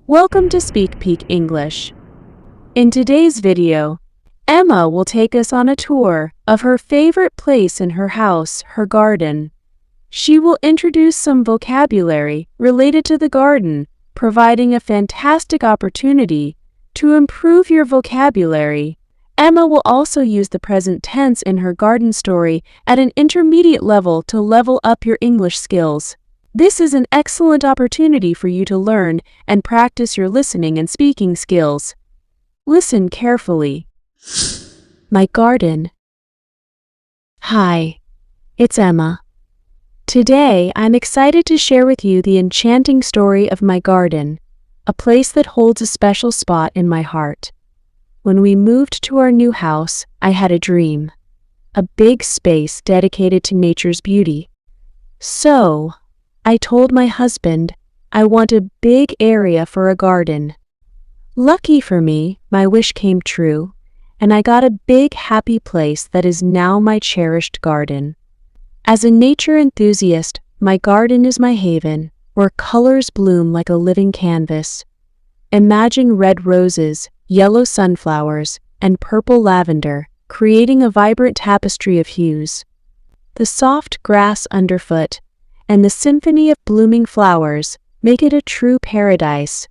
Welcome to Speak Peak English. In today's video, Emma will take us on a tour of her favorite place in her house, her garden. She will introduce some vocabulary related to the garden, providing a fantastic opportunity to improve your vocabulary. Emma will also use the present tense in her garden story at an intermediate level to level up your English skills. This is an excellent opportunity for you to learn and practice your listening and speaking skills. Listen carefully. My garden. Hi, it's Emma. Today, I'm excited to share with you the enchanting story of my garden, a place that holds a special spot in my heart. When we moved to our new house, I had a dream, a big space dedicated to nature's beauty. So, I told my husband I want a big area for a garden. Lucky for me, my wish came true, and I got a big happy place that is now my cherished garden. As a nature enthusiast, my garden is my haven, where colors bloom like a living canvas. Imagine red roses, yellow sunflowers, and purple lavender, creating a vibrant tapestry of hues. The soft grass underfoot and the symphony of blooming flowers make it a true paradise.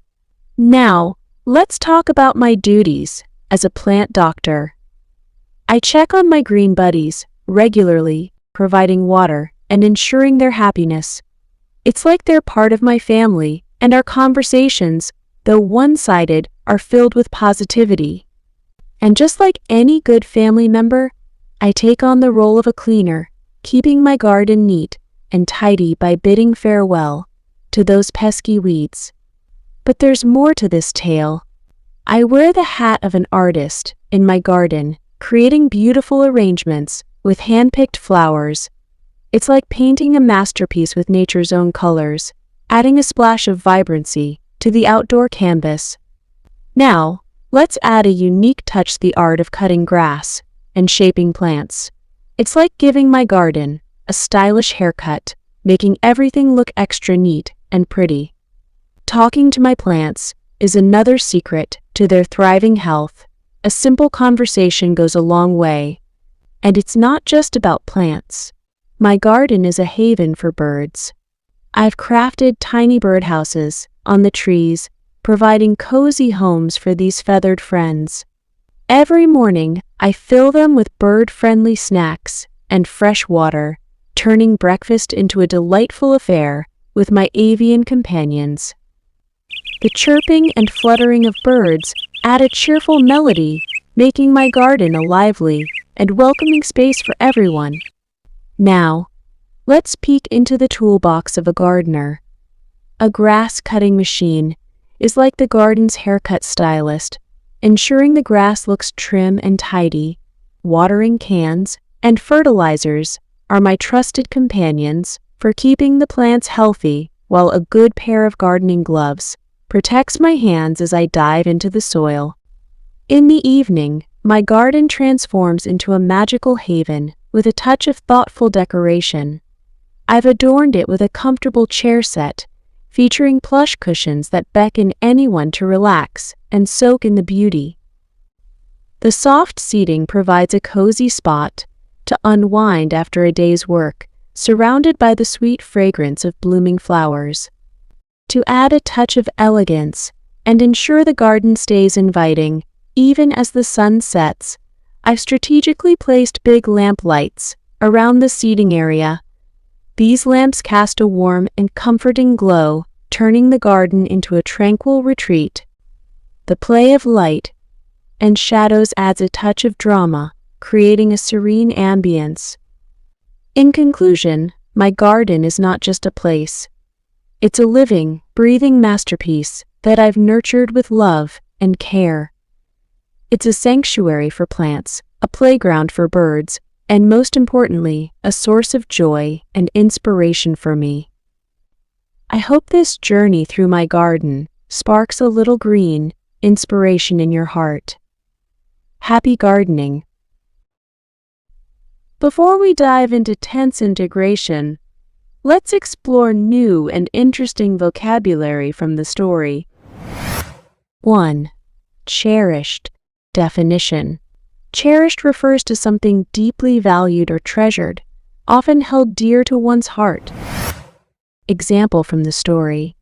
Now, let's talk about my duties as a plant doctor. I check on my green buddies regularly, providing water and ensuring their happiness. It's like they're part of my family, and our conversations, though one-sided, are filled with positivity. And just like any good family member, I take on the role of a cleaner, keeping my garden neat and tidy by bidding farewell to those pesky weeds. But there's more to this tale. I wear the hat of an artist in my garden, creating beautiful arrangements with hand-picked flowers. It's like painting a masterpiece with nature's own colors, adding a splash of vibrancy to the outdoor canvas. Now, let's add a unique touch to the art of cutting grass and shaping plants. It's like giving my garden a stylish haircut, making everything look extra neat and pretty. Talking to my plants is another secret to their thriving health. A simple conversation goes a long way. And it's not just about plants. My garden is a haven for birds. I've crafted tiny birdhouses on the trees, providing cozy homes for these feathered friends. Every morning, I fill them with bird-friendly snacks and fresh water, turning breakfast into a delightful affair with my avian companions. The chirping and fluttering of birds add a cheerful melody, making my garden a lively and welcoming space for everyone. Now, let's peek into the toolbox of a gardener. A grass-cutting machine is like the garden's haircut stylist, ensuring the grass looks trim and tidy. Watering cans and fertilizers are my trusted companions for keeping the plants healthy, while a good pair of gardening gloves protects my hands as I dive into the soil. In the evening, my garden transforms into a magical haven with a touch of thoughtful decoration. I've adorned it with a comfortable chair set, featuring plush cushions that beckon anyone to relax and soak in the beauty. The soft seating provides a cozy spot to unwind after a day's work, surrounded by the sweet fragrance of blooming flowers. To add a touch of elegance and ensure the garden stays inviting, even as the sun sets, I've strategically placed big lamp lights around the seating area. These lamps cast a warm and comforting glow, turning the garden into a tranquil retreat. The play of light and shadows adds a touch of drama, creating a serene ambience. In conclusion, my garden is not just a place. It's a living, breathing masterpiece that I've nurtured with love and care. It's a sanctuary for plants, a playground for birds, and most importantly, a source of joy and inspiration for me. I hope this journey through my garden sparks a little green inspiration in your heart. Happy gardening! Before we dive into tense integration, let's explore new and interesting vocabulary from the story. 1. Cherished. Definition. Cherished refers to something deeply valued or treasured, often held dear to one's heart. Example from the story.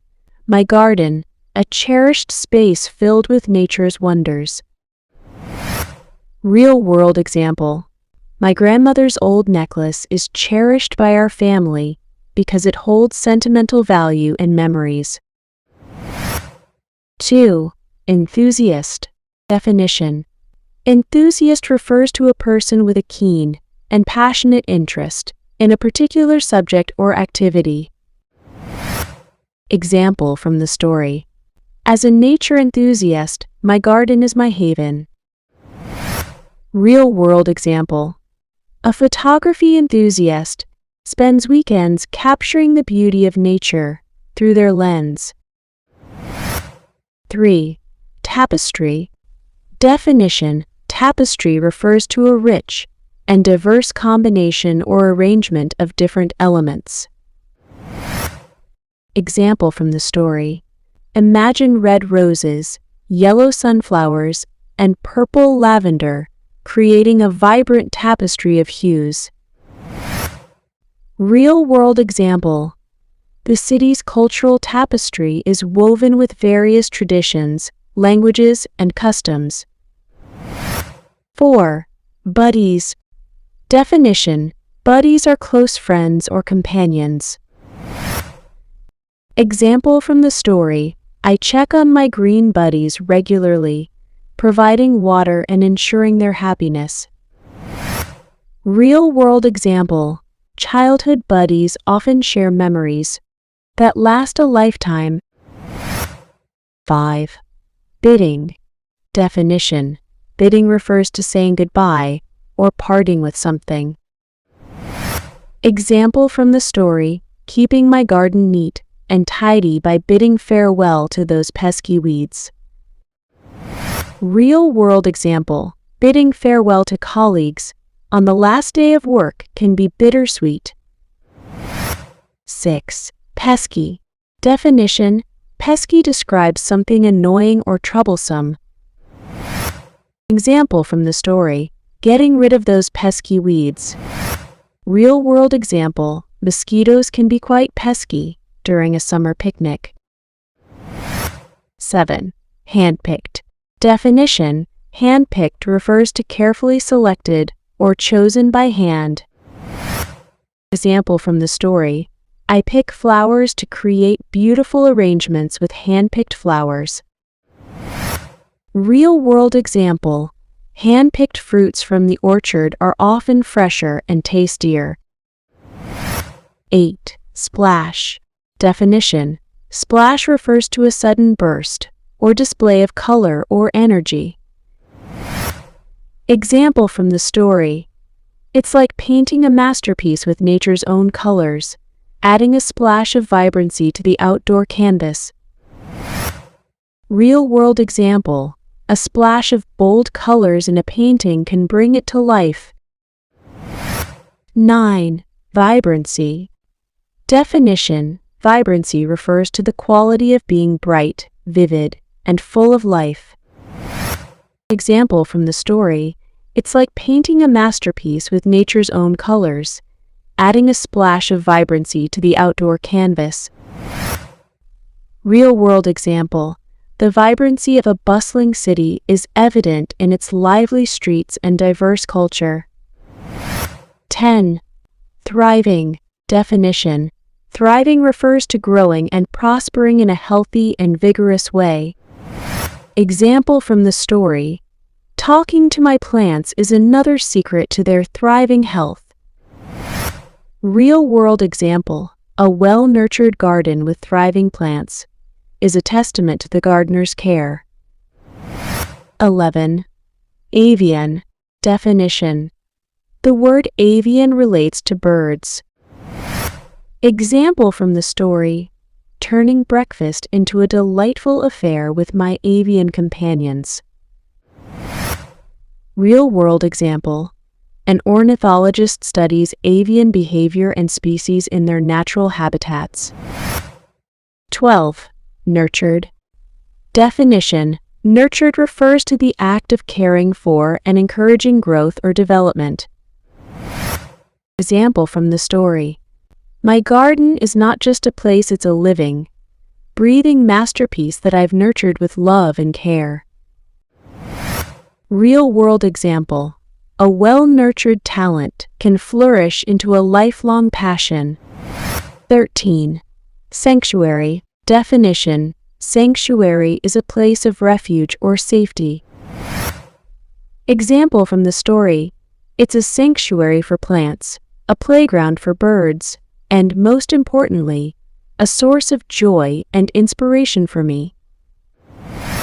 My garden, a cherished space filled with nature's wonders. Real-world example. My grandmother's old necklace is cherished by our family because it holds sentimental value and memories. 2. Enthusiast. Definition. Enthusiast refers to a person with a keen and passionate interest in a particular subject or activity. Example from the story. As a nature enthusiast, my garden is my haven. Real-world example. A photography enthusiast spends weekends capturing the beauty of nature through their lens. 3. Tapestry. Definition. Tapestry refers to a rich and diverse combination or arrangement of different elements. Example from the story. Imagine red roses, yellow sunflowers, and purple lavender, creating a vibrant tapestry of hues. Real-world example. The city's cultural tapestry is woven with various traditions, languages, and customs. 4. Buddies. Definition. Buddies are close friends or companions. Example from the story. I check on my green buddies regularly, providing water and ensuring their happiness. Real-world example. Childhood buddies often share memories that last a lifetime. 5. Bidding. Definition. Bidding refers to saying goodbye or parting with something. Example from the story. Keeping my garden neat and tidy by bidding farewell to those pesky weeds. Real-world example. Bidding farewell to colleagues on the last day of work can be bittersweet. 6. Pesky. Definition. Pesky describes something annoying or troublesome. Example from the story. Getting rid of those pesky weeds. Real-world example. Mosquitoes can be quite pesky during a summer picnic. 7. Handpicked. Definition. Handpicked refers to carefully selected or chosen by hand. Example from the story. I pick flowers to create beautiful arrangements with hand-picked flowers. Real-world example. Hand-picked fruits from the orchard are often fresher and tastier. 8. Splash. Definition. Splash refers to a sudden burst or display of color or energy. Example from the story. It's like painting a masterpiece with nature's own colors, adding a splash of vibrancy to the outdoor canvas. Real-world example. A splash of bold colors in a painting can bring it to life. 9. Vibrancy. Definition. Vibrancy refers to the quality of being bright, vivid, and full of life. Example from the story. It's like painting a masterpiece with nature's own colors, adding a splash of vibrancy to the outdoor canvas. Real-world example. The vibrancy of a bustling city is evident in its lively streets and diverse culture. 10. Thriving. Definition. Thriving refers to growing and prospering in a healthy and vigorous way. Example from the story. Talking to my plants is another secret to their thriving health. Real-world example. A well-nurtured garden with thriving plants is a testament to the gardener's care. 11. Avian. Definition. The word avian relates to birds. Example from the story. Turning breakfast into a delightful affair with my avian companions. Real-world example. An ornithologist studies avian behavior and species in their natural habitats. 12. Nurtured. Definition. Nurtured refers to the act of caring for and encouraging growth or development. Example from the story. My garden is not just a place, it's a living, breathing masterpiece that I've nurtured with love and care. Real-world example. A well-nurtured talent can flourish into a lifelong passion. 13. Sanctuary. Definition. Sanctuary is a place of refuge or safety. Example from the story. It's a sanctuary for plants, a playground for birds, and most importantly, a source of joy and inspiration for me.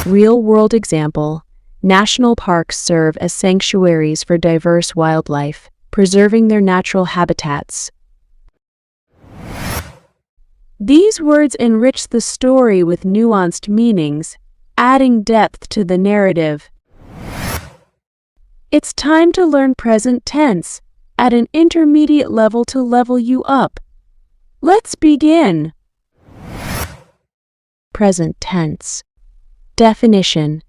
Real-world example. National parks serve as sanctuaries for diverse wildlife, preserving their natural habitats. These words enrich the story with nuanced meanings, adding depth to the narrative. It's time to learn present tense at an intermediate level to level you up. Let's begin. Present tense. Definition.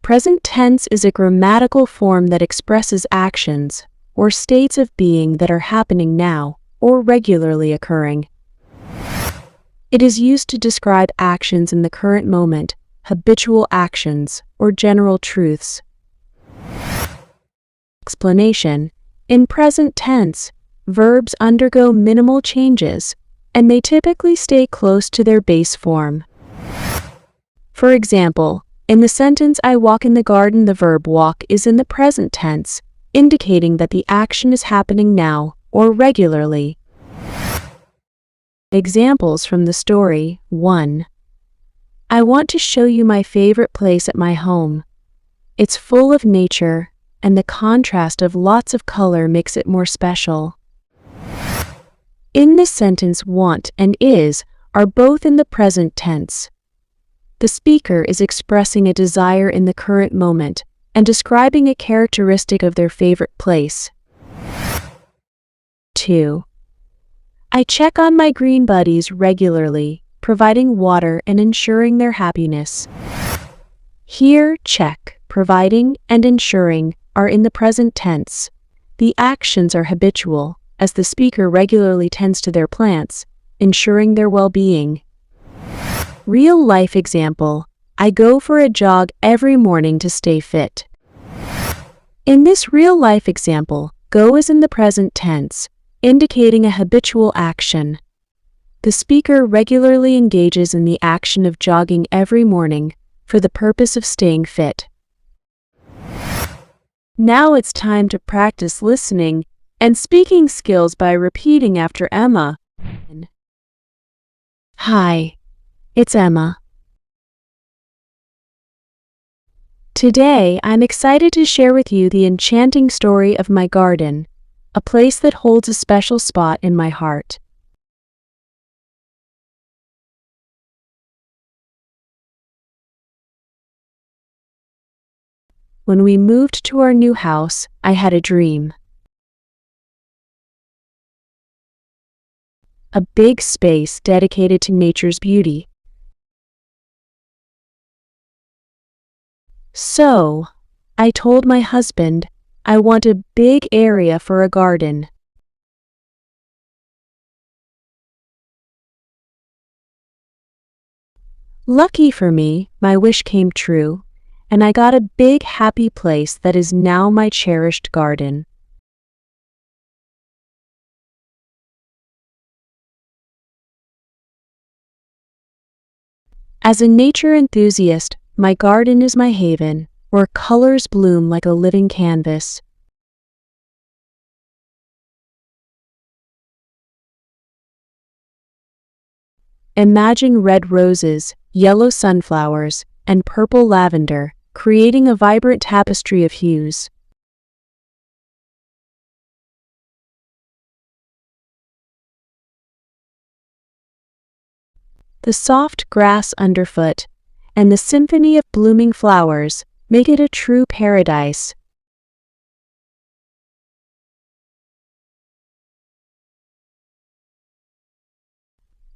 Present tense is a grammatical form that expresses actions or states of being that are happening now or regularly occurring. It is used to describe actions in the current moment, habitual actions, or general truths. Explanation. In present tense, verbs undergo minimal changes and may typically stay close to their base form. For example, in the sentence I walk in the garden, the verb walk is in the present tense, indicating that the action is happening now or regularly. Examples from the story. 1. I want to show you my favorite place at my home. It's full of nature, and the contrast of lots of color makes it more special. In this sentence, want and is are both in the present tense. The speaker is expressing a desire in the current moment and describing a characteristic of their favorite place. 2. I check on my green buddies regularly, providing water and ensuring their happiness. Here, check, providing, and ensuring are in the present tense. The actions are habitual, as the speaker regularly tends to their plants, ensuring their well-being. Real-life example. I go for a jog every morning to stay fit. In this real-life example, go is in the present tense, indicating a habitual action. The speaker regularly engages in the action of jogging every morning for the purpose of staying fit. Now it's time to practice listening and speaking skills by repeating after Emma. Hi, it's Emma. Today, I'm excited to share with you the enchanting story of my garden, a place that holds a special spot in my heart. When we moved to our new house, I had a dream. A big space dedicated to nature's beauty. So, I told my husband, I want a big area for a garden. Lucky for me, my wish came true, and I got a big happy place that is now my cherished garden. As a nature enthusiast, my garden is my haven, where colors bloom like a living canvas. Imagine red roses, yellow sunflowers, and purple lavender, creating a vibrant tapestry of hues. The soft grass underfoot and the symphony of blooming flowers make it a true paradise.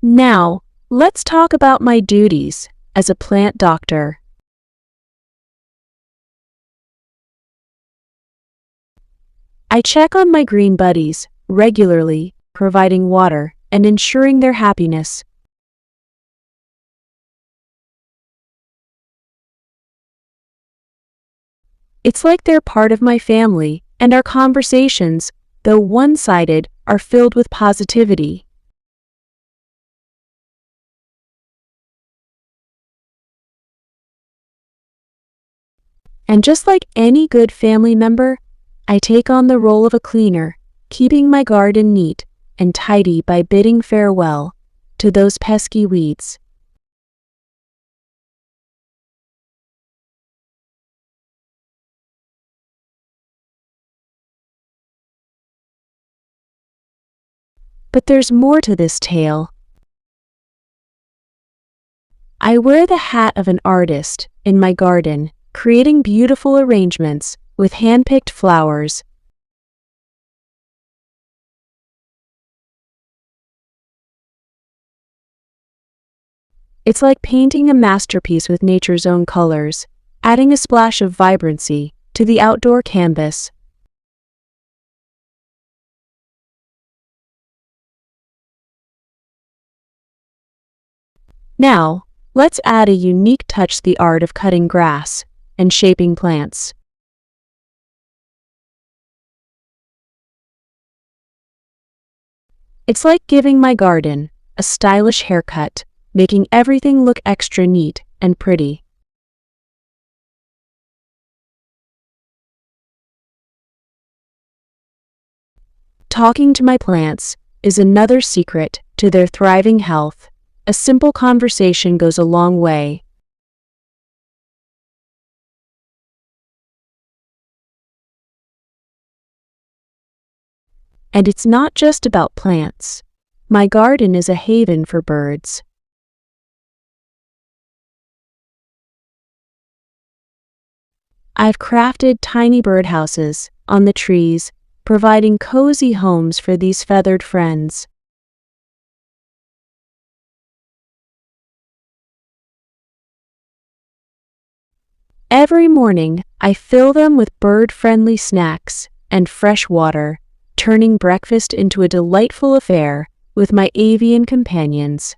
Now, let's talk about my duties as a plant doctor. I check on my green buddies regularly, providing water and ensuring their happiness. It's like they're part of my family, and our conversations, though one-sided, are filled with positivity. And just like any good family member, I take on the role of a cleaner, keeping my garden neat and tidy by bidding farewell to those pesky weeds. But there's more to this tale. I wear the hat of an artist in my garden, creating beautiful arrangements with hand-picked flowers. It's like painting a masterpiece with nature's own colors, adding a splash of vibrancy to the outdoor canvas. Now, let's add a unique touch to the art of cutting grass and shaping plants. It's like giving my garden a stylish haircut, making everything look extra neat and pretty. Talking to my plants is another secret to their thriving health. A simple conversation goes a long way. And it's not just about plants. My garden is a haven for birds. I've crafted tiny birdhouses on the trees, providing cozy homes for these feathered friends. Every morning, I fill them with bird-friendly snacks and fresh water, turning breakfast into a delightful affair with my avian companions.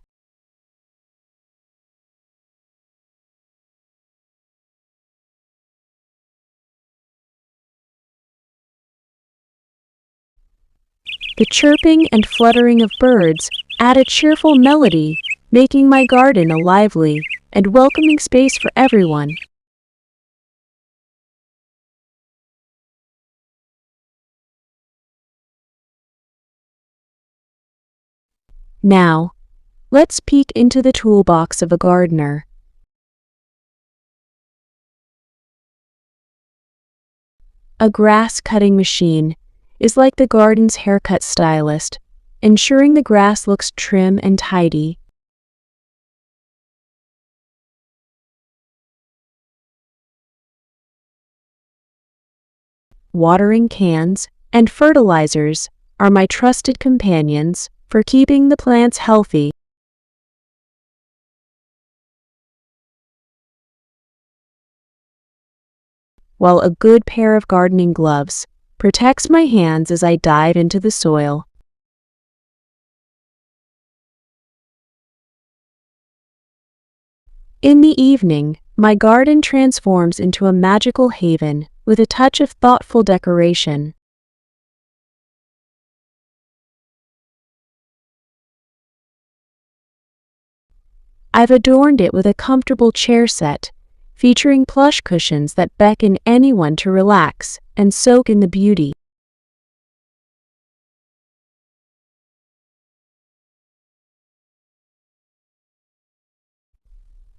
The chirping and fluttering of birds add a cheerful melody, making my garden a lively and welcoming space for everyone. Now, let's peek into the toolbox of a gardener. A grass-cutting machine is like the garden's haircut stylist, ensuring the grass looks trim and tidy. Watering cans and fertilizers are my trusted companions for keeping the plants healthy. While a good pair of gardening gloves protects my hands as I dive into the soil. In the evening, my garden transforms into a magical haven with a touch of thoughtful decoration. I've adorned it with a comfortable chair set, featuring plush cushions that beckon anyone to relax and soak in the beauty.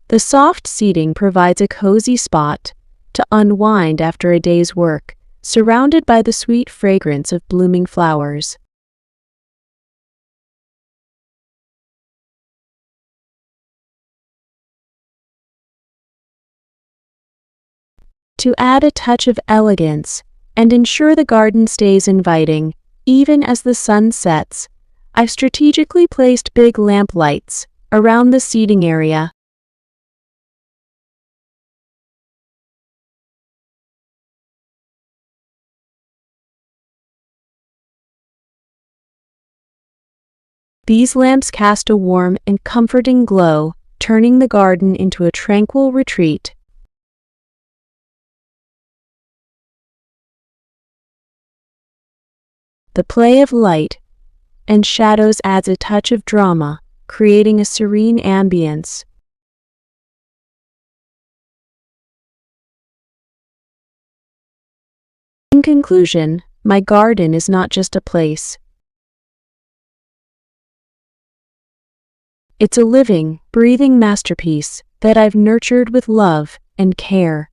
The soft seating provides a cozy spot to unwind after a day's work, surrounded by the sweet fragrance of blooming flowers. To add a touch of elegance and ensure the garden stays inviting, even as the sun sets, I've strategically placed big lamp lights around the seating area. These lamps cast a warm and comforting glow, turning the garden into a tranquil retreat. The play of light and shadows adds a touch of drama, creating a serene ambience. In conclusion, my garden is not just a place. It's a living, breathing masterpiece that I've nurtured with love and care.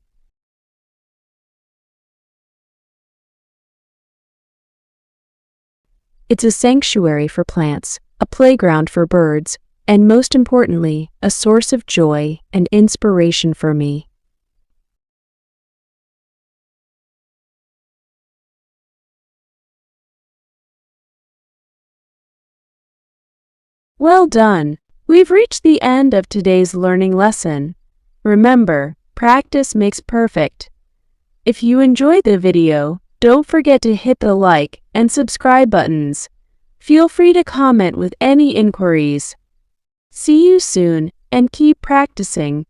It's a sanctuary for plants, a playground for birds, and most importantly, a source of joy and inspiration for me. Well done! We've reached the end of today's learning lesson. Remember, practice makes perfect. If you enjoyed the video, don't forget to hit the like and subscribe buttons. Feel free to comment with any inquiries. See you soon, and keep practicing.